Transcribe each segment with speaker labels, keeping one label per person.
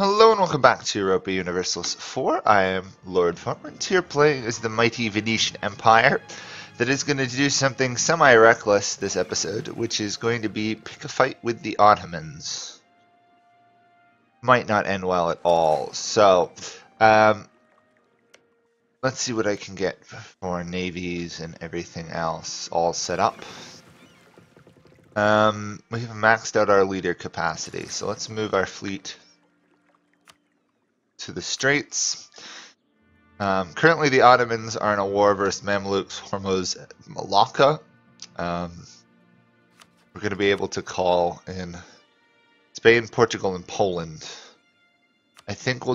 Speaker 1: Hello and welcome back to Europa Universalis 4. I am Lord Forwind, here playing as the mighty Venetian Empire that is going to do something semi-reckless this episode, which is going to be pick a fight with the Ottomans. Might not end well at all. So, let's see what I can get for navies and everything else all set up. We have maxed out our leader capacity, so let's move our fleet to the Straits. Currently the Ottomans are in a war versus Mamluks, Hormuz, Malacca. We're going to be able to call in Spain, Portugal, and Poland. I think we'll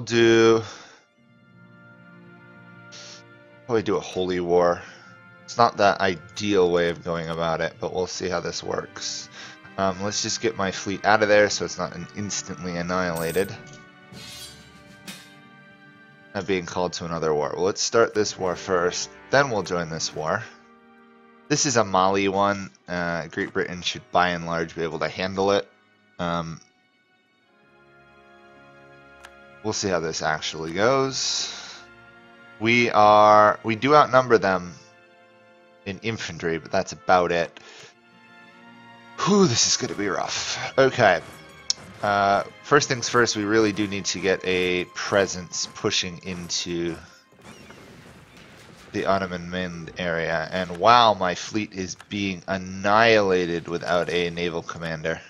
Speaker 1: probably do a holy war. It's not that ideal way of going about it, but we'll see how this works. Let's just get my fleet out of there so it's not instantly annihilated. Being called to another war. Well, let's start this war first, then we'll join this war. This is a Mali one. Great Britain should by and large be able to handle it. We'll see how this actually goes. We do outnumber them in infantry, but that's about it. Whew, this is going to be rough. Okay. First things first, we really do need to get a presence pushing into the Ottoman mainland area. And wow, my fleet is being annihilated without a naval commander.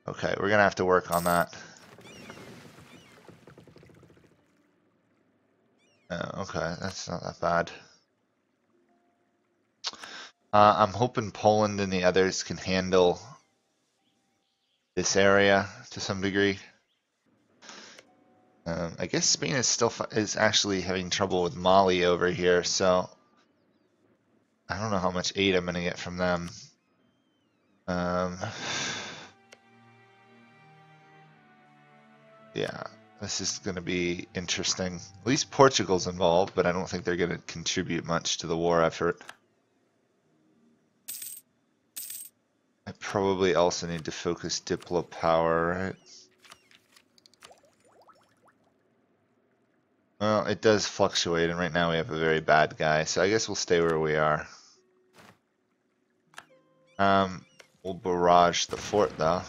Speaker 1: Okay, we're going to have to work on that. Okay, that's not that bad. I'm hoping Poland and the others can handle this area to some degree. I guess Spain is actually having trouble with Mali over here, so I don't know how much aid I'm going to get from them. Yeah, this is going to be interesting. At least Portugal's involved, but I don't think they're going to contribute much to the war effort. I probably also need to focus Diplo power, right? Well, it does fluctuate, and right now we have a very bad guy, so I guess we'll stay where we are. We'll barrage the fort, though.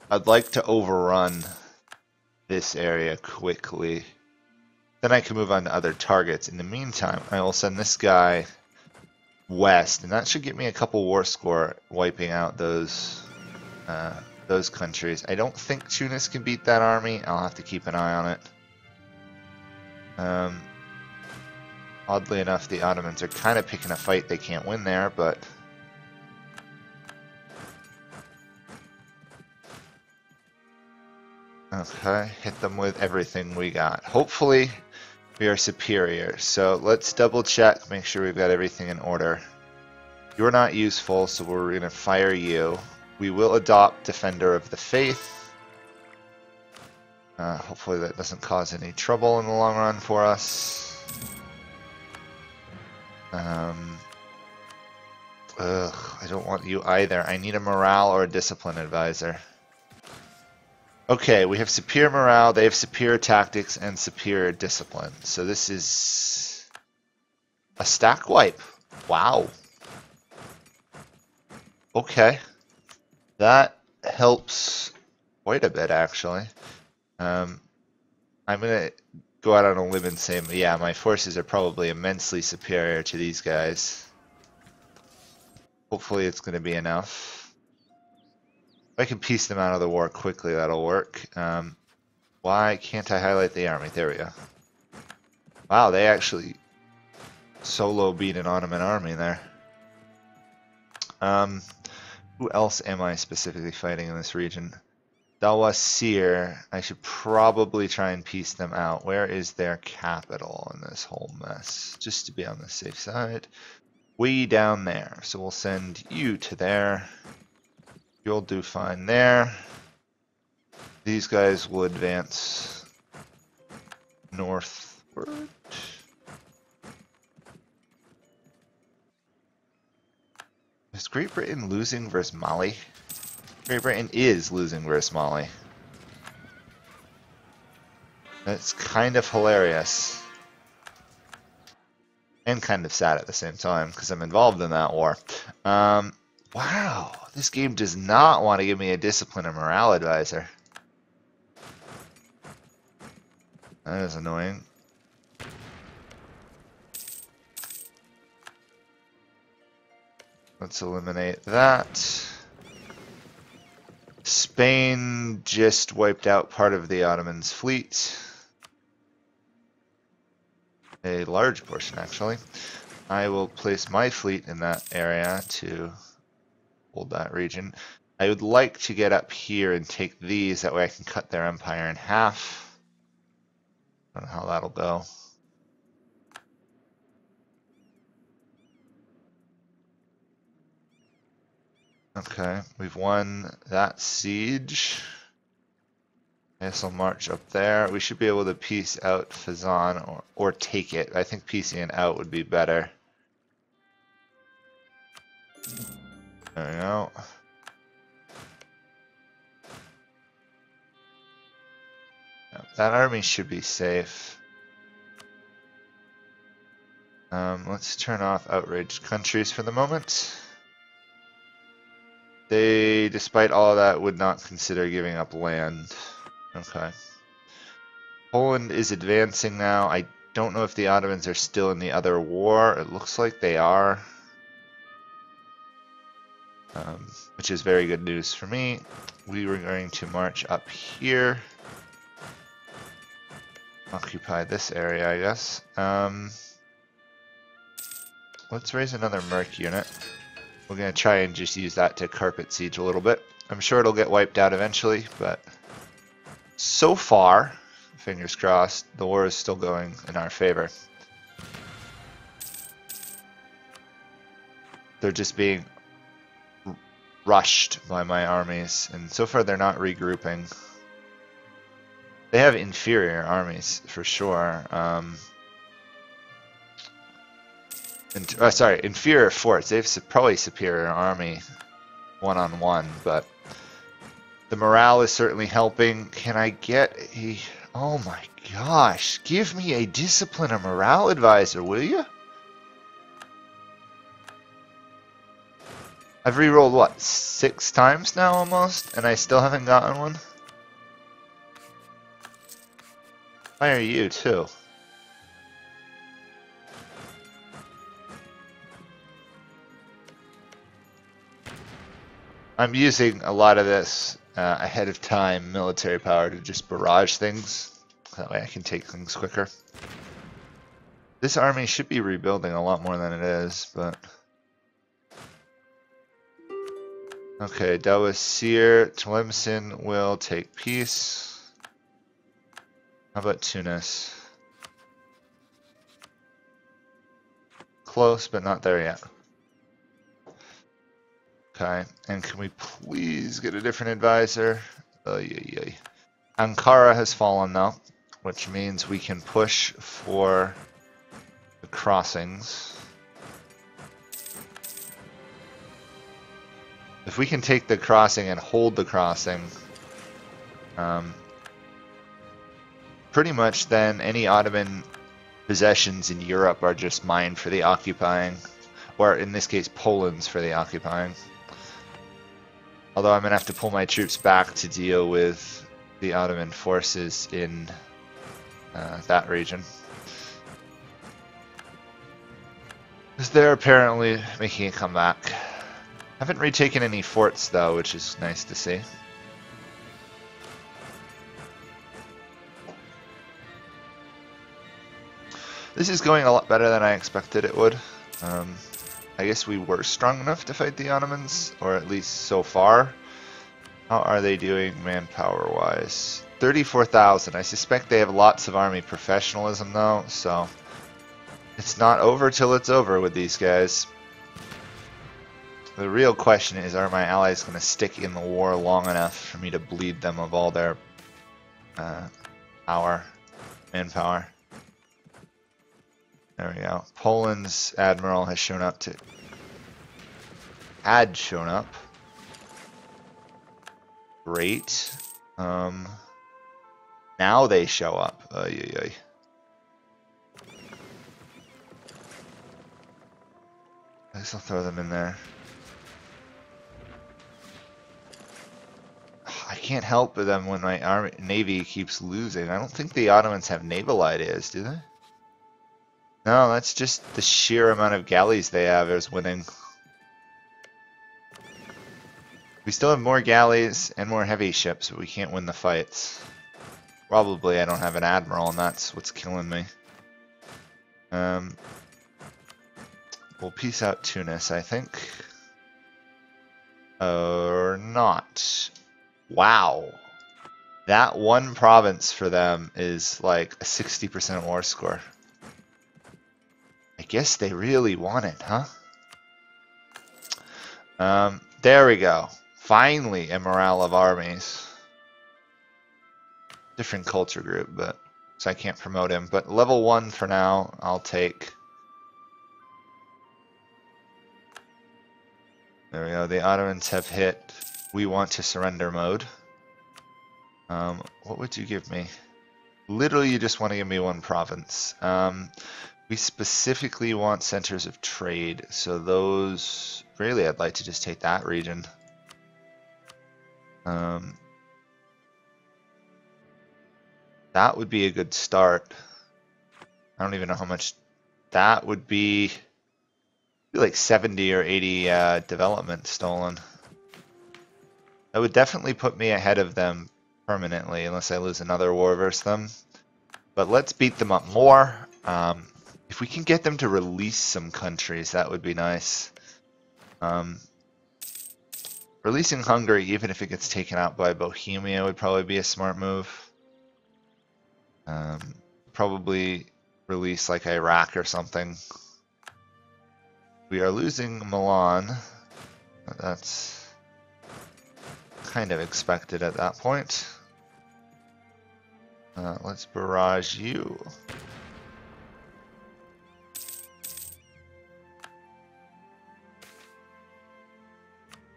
Speaker 1: I'd like to overrun this area quickly. Then I can move on to other targets. In the meantime, I will send this guy west, and that should get me a couple war score wiping out those countries. I don't think Tunis can beat that army. I'll have to keep an eye on it. Oddly enough, the Ottomans are kind of picking a fight they can't win there, but okay, hit them with everything we got. Hopefully we are superior. So let's double check, make sure we've got everything in order. You're not useful, so we're going to fire you. We will adopt Defender of the Faith. Hopefully that doesn't cause any trouble in the long run for us. I don't want you either. I need a morale or a discipline advisor. Okay, we have superior morale, they have superior tactics, and superior discipline. So this is a stack wipe. Wow. Okay. That helps quite a bit, actually. I'm going to go out on a limb and say, yeah, my forces are probably immensely superior to these guys. Hopefully it's going to be enough. If I can piece them out of the war quickly, that'll work. Why can't I highlight the army? There we go. Wow, they actually solo beat an Ottoman army there. Who else am I specifically fighting in this region? Dawasir. I should probably try and piece them out. Where is their capital in this whole mess? Just to be on the safe side. Way down there. So we'll send you to there. You'll do fine there. These guys will advance northward. Is Great Britain losing versus Mali? Great Britain is losing versus Mali. That's kind of hilarious. And kind of sad at the same time, because I'm involved in that war. Wow, this game does not want to give me a discipline or morale advisor. That is annoying. Let's eliminate that. Spain just wiped out part of the Ottoman's fleet. A large portion, actually. I will place my fleet in that area to hold that region. I would like to get up here and take these, that way I can cut their empire in half. I don't know how that'll go. Okay, we've won that siege. I guess I'll march up there. We should be able to piece out Fezzan or take it. I think piecing it out would be better. There we go. Yeah, that army should be safe. Let's turn off outraged countries for the moment. They, despite all of that, would not consider giving up land. Okay. Poland is advancing now. I don't know if the Ottomans are still in the other war. It looks like they are. Which is very good news for me. We were going to march up here. Occupy this area, I guess. Let's raise another Merc unit. We're going to try and just use that to carpet siege a little bit. I'm sure it'll get wiped out eventually, but so far, fingers crossed, the war is still going in our favor. They're just being rushed by my armies, and so far they're not regrouping. They have inferior armies, for sure. Sorry, inferior forts. They have probably superior army one-on-one, but the morale is certainly helping. Can I get a... Oh my gosh, give me a discipline or morale advisor, will you? I've re-rolled, what, 6 times now almost, and I still haven't gotten one? Why are you, too? I'm using a lot of this ahead of time military power to just barrage things. That way I can take things quicker. This army should be rebuilding a lot more than it is, but... Okay, Dawasir, Tlemcen will take peace. How about Tunis? Close, but not there yet. Okay, and can we please get a different advisor? Ankara has fallen now, which means we can push for the crossings. If we can take the crossing and hold the crossing, pretty much then any Ottoman possessions in Europe are just mine for the occupying, or in this case Poland's for the occupying. Although I'm going to have to pull my troops back to deal with the Ottoman forces in that region. Because they're apparently making a comeback. Haven't retaken any forts though, which is nice to see. This is going a lot better than I expected it would. I guess we were strong enough to fight the Ottomans, or at least so far. How are they doing manpower-wise? 34,000. I suspect they have lots of army professionalism though, so it's not over till it's over with these guys. The real question is, are my allies going to stick in the war long enough for me to bleed them of all their manpower? There we go. Poland's admiral has shown up to... had shown up. Great. Now they show up. Ay, ay, ay. I guess I'll throw them in there. I can't help but them when my army navy keeps losing. I don't think the Ottomans have naval ideas, do they? No, that's just the sheer amount of galleys they have is winning. We still have more galleys and more heavy ships, but we can't win the fights. Probably I don't have an admiral, and that's what's killing me. We'll peace out Tunis, I think. Or not. Wow. That one province for them is like a 60% war score. I guess they really want it, huh? There we go. Finally, a morale of armies. Different culture group, but so I can't promote him. But level 1 for now, I'll take. There we go. The Ottomans have hit we want to surrender mode. What would you give me? Literally, you just want to give me one province. We specifically want centers of trade, so those. Really, I'd like to just take that region. That would be a good start. I don't even know how much that would be. Like 70 or 80 development stolen. That would definitely put me ahead of them permanently, unless I lose another war versus them. But let's beat them up more. If we can get them to release some countries, that would be nice. Releasing Hungary, even if it gets taken out by Bohemia, would probably be a smart move. Probably release like Iraq or something. We are losing Milan. That's kind of expected at that point. Let's barrage you.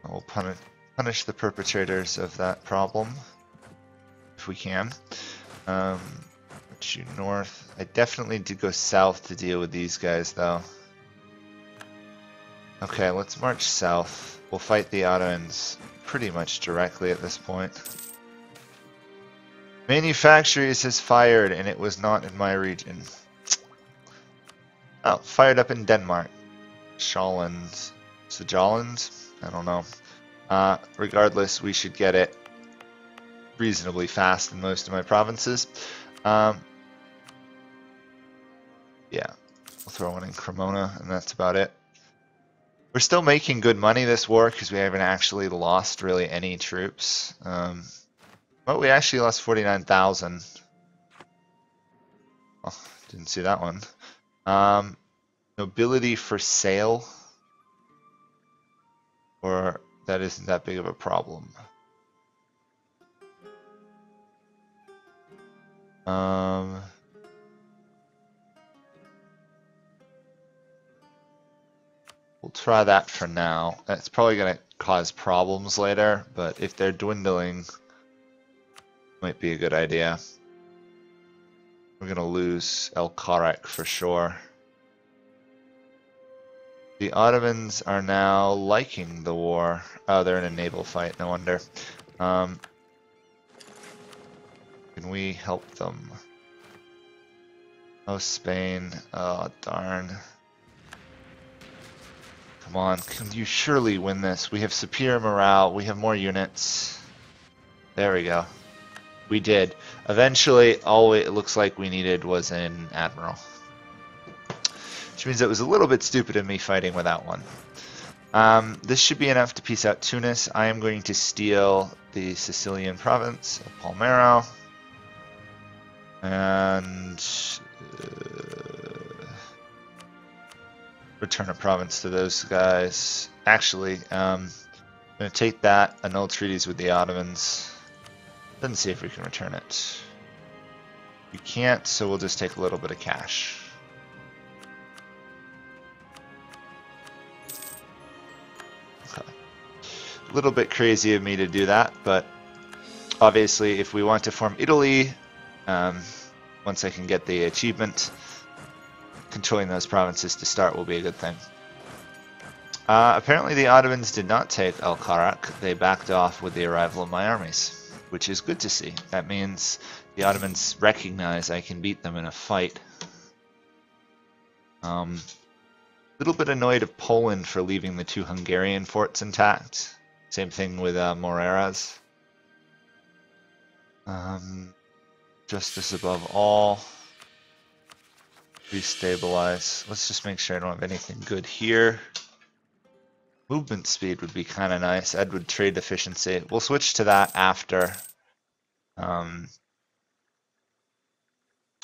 Speaker 1: We'll punish the perpetrators of that problem if we can. Put you north. I definitely need to go south to deal with these guys, though. Okay, let's march south. We'll fight the Ottomans pretty much directly at this point. Manufactories has fired, and it was not in my region. Oh, fired up in Denmark. Sjolland. Sjolland? I don't know. Regardless, we should get it reasonably fast in most of my provinces. Yeah. We'll throw one in Cremona, and that's about it. We're still making good money this war because we haven't actually lost really any troops. But we actually lost 49,000. Oh, didn't see that one. Nobility for sale. Or that isn't that big of a problem. We'll try that for now. That's probably going to cause problems later, but if they're dwindling, might be a good idea. We're going to lose El Karek for sure. The Ottomans are now liking the war. Oh, they're in a naval fight, no wonder. Can we help them? Oh, Spain. Oh, darn. Come on, can you surely win this? We have superior morale, we have more units. There we go. We did. Eventually, all it looks like we needed was an admiral. Which means it was a little bit stupid of me fighting without one. This should be enough to peace out Tunis. I am going to steal the Sicilian province of Palmero. And return a province to those guys. Actually, I'm going to take that, annul treaties with the Ottomans. Then see if we can return it. We can't, so we'll just take a little bit of cash. Okay. A little bit crazy of me to do that, but obviously if we want to form Italy, once I can get the achievement, controlling those provinces to start will be a good thing. Apparently the Ottomans did not take Al-Karak. They backed off with the arrival of my armies, which is good to see. That means the Ottomans recognize I can beat them in a fight. Little bit annoyed of Poland for leaving the 2 Hungarian forts intact. Same thing with Moreras. Justice above all. Restabilize. Let's just make sure I don't have anything good here. Movement speed would be kind of nice. Edward trade efficiency. We'll switch to that after.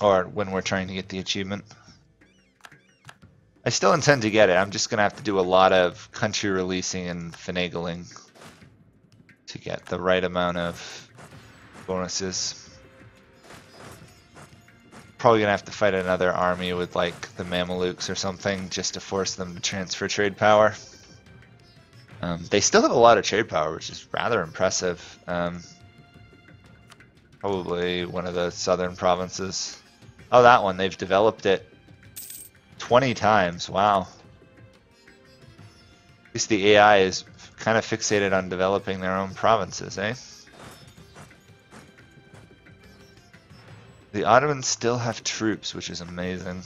Speaker 1: Or when we're trying to get the achievement. I still intend to get it. I'm just going to have to do a lot of country releasing and finagling to get the right amount of bonuses. Probably going to have to fight another army with like the Mamelukes or something just to force them to transfer trade power. They still have a lot of trade power, which is rather impressive. Probably one of the southern provinces. Oh, that one. They've developed it 20 times. Wow. At least the AI is kind of fixated on developing their own provinces, eh? The Ottomans still have troops, which is amazing.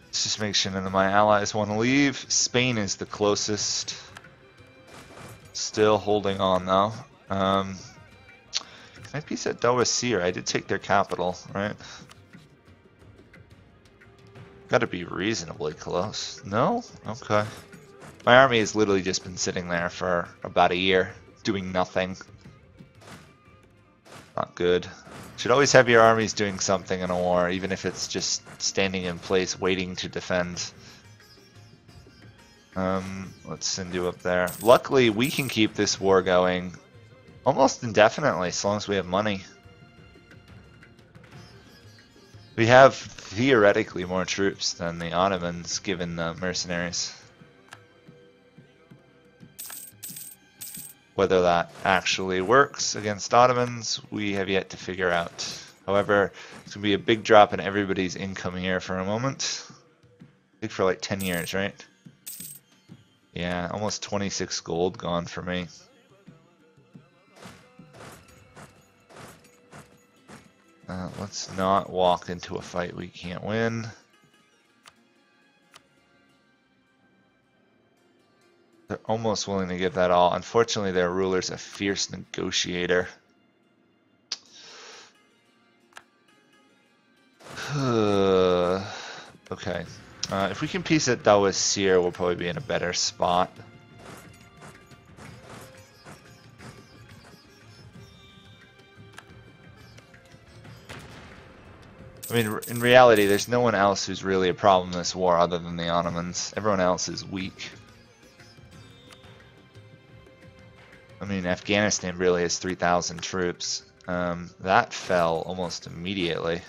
Speaker 1: Let's just make sure none of my allies want to leave. Spain is the closest. Still holding on though. Can I peace at Dawasir? I did take their capital, right? Gotta be reasonably close. No? Okay. My army has literally just been sitting there for about a year, doing nothing. Not good. Should always have your armies doing something in a war, even if it's just standing in place waiting to defend. Let's send you up there. Luckily, we can keep this war going almost indefinitely, as long as we have money. We have theoretically more troops than the Ottomans, given the mercenaries. Whether that actually works against Ottomans, we have yet to figure out. However, it's going to be a big drop in everybody's income here for a moment. I think for like 10 years, right? Yeah, almost 26 gold gone for me. Let's not walk into a fight we can't win. They're almost willing to give that all. Unfortunately, their ruler's a fierce negotiator. Okay. If we can peace at Dawasir, we'll probably be in a better spot. I mean, in reality, there's no one else who's really a problem in this war other than the Ottomans. Everyone else is weak. I mean, Afghanistan really has 3,000 troops. That fell almost immediately.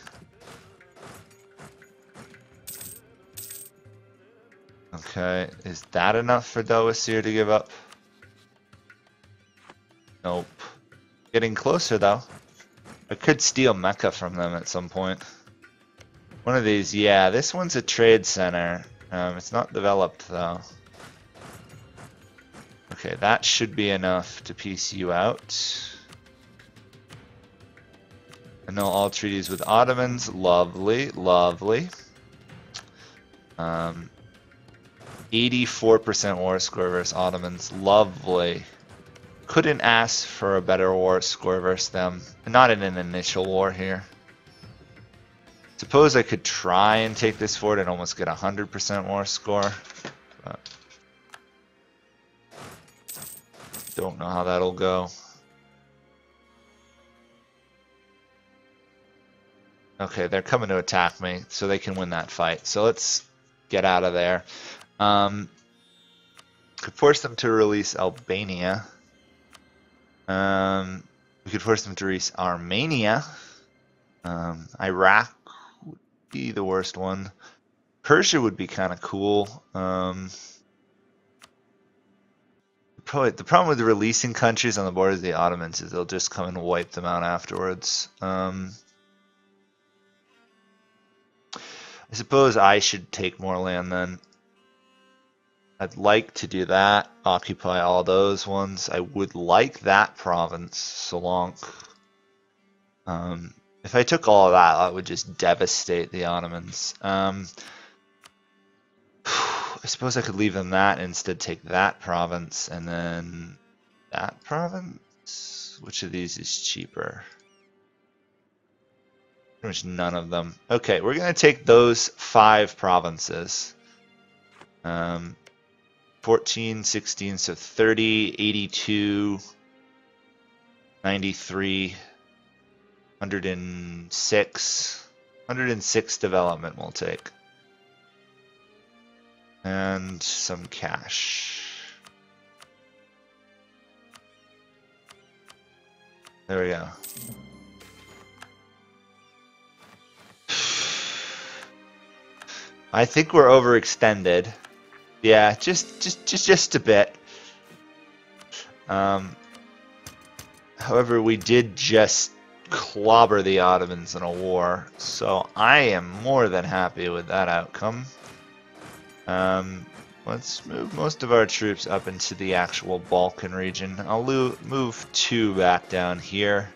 Speaker 1: Okay, is that enough for Dawasir to give up? Nope. Getting closer though. I could steal Mecca from them at some point. One of these, yeah, this one's a trade center. It's not developed though. Okay, that should be enough to piece you out. Annul all treaties with Ottomans. Lovely, lovely. 84% war score versus Ottomans. Lovely. Couldn't ask for a better war score versus them. Not in an initial war here. Suppose I could try and take this fort and almost get 100% war score. But don't know how that'll go. Okay, they're coming to attack me, so they can win that fight. So let's get out of there. Could force them to release Albania. We could force them to release Armenia. Iraq would be the worst one. Persia would be kind of cool. Probably the problem with releasing countries on the borders of the Ottomans is they'll just come and wipe them out afterwards. I suppose I should take more land then. I'd like to do that, occupy all those ones. I would like that province, Solank. If I took all of that, that would just devastate the Ottomans. I suppose I could leave them that and instead take that province and then that province. Which of these is cheaper? Pretty much none of them. Okay, we're going to take those 5 provinces. 14, 16, so 30, 82, 93, 106. 106 development we'll take. And some cash. There we go. I think we're overextended. Yeah, just a bit. However, we did just clobber the Ottomans in a war, so I am more than happy with that outcome. Let's move most of our troops up into the actual Balkan region. I'll move 2 back down here.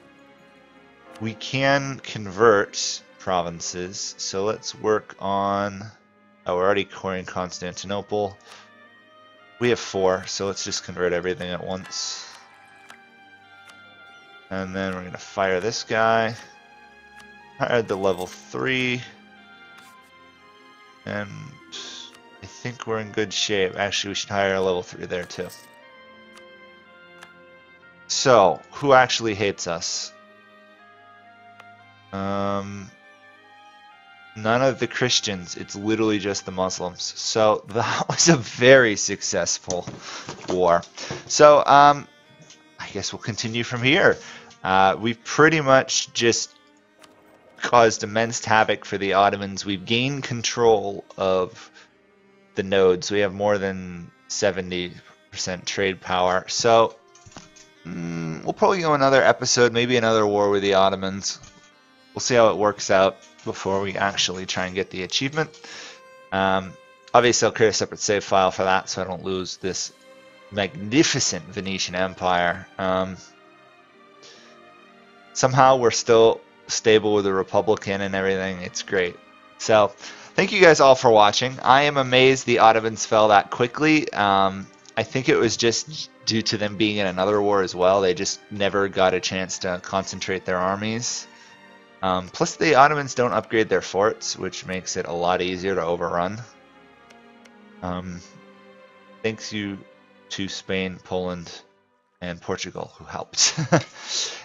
Speaker 1: We can convert provinces, so let's work on... Oh, we're already coring Constantinople. We have 4, so let's just convert everything at once. And then we're going to fire this guy. Hire the level 3. And I think we're in good shape. Actually, we should hire a level 3 there too. So, who actually hates us? None of the Christians. It's literally just the Muslims. So that was a very successful war. So I guess we'll continue from here. We've pretty much just caused immense havoc for the Ottomans. We've gained control of the nodes. We have more than 70% trade power. So we'll probably go another episode, maybe another war with the Ottomans. We'll see how it works out before we actually try and get the achievement. Obviously, I'll create a separate save file for that so I don't lose this magnificent Venetian Empire. Somehow we're still stable with the Republican and everything. It's great. So, thank you guys all for watching. I am amazed the Ottomans fell that quickly. I think it was just due to them being in another war as well. They just never got a chance to concentrate their armies. Plus the Ottomans don't upgrade their forts, which makes it a lot easier to overrun. Thanks you to Spain, Poland, and Portugal who helped.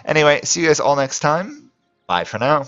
Speaker 1: Anyway, see you guys all next time. Bye for now.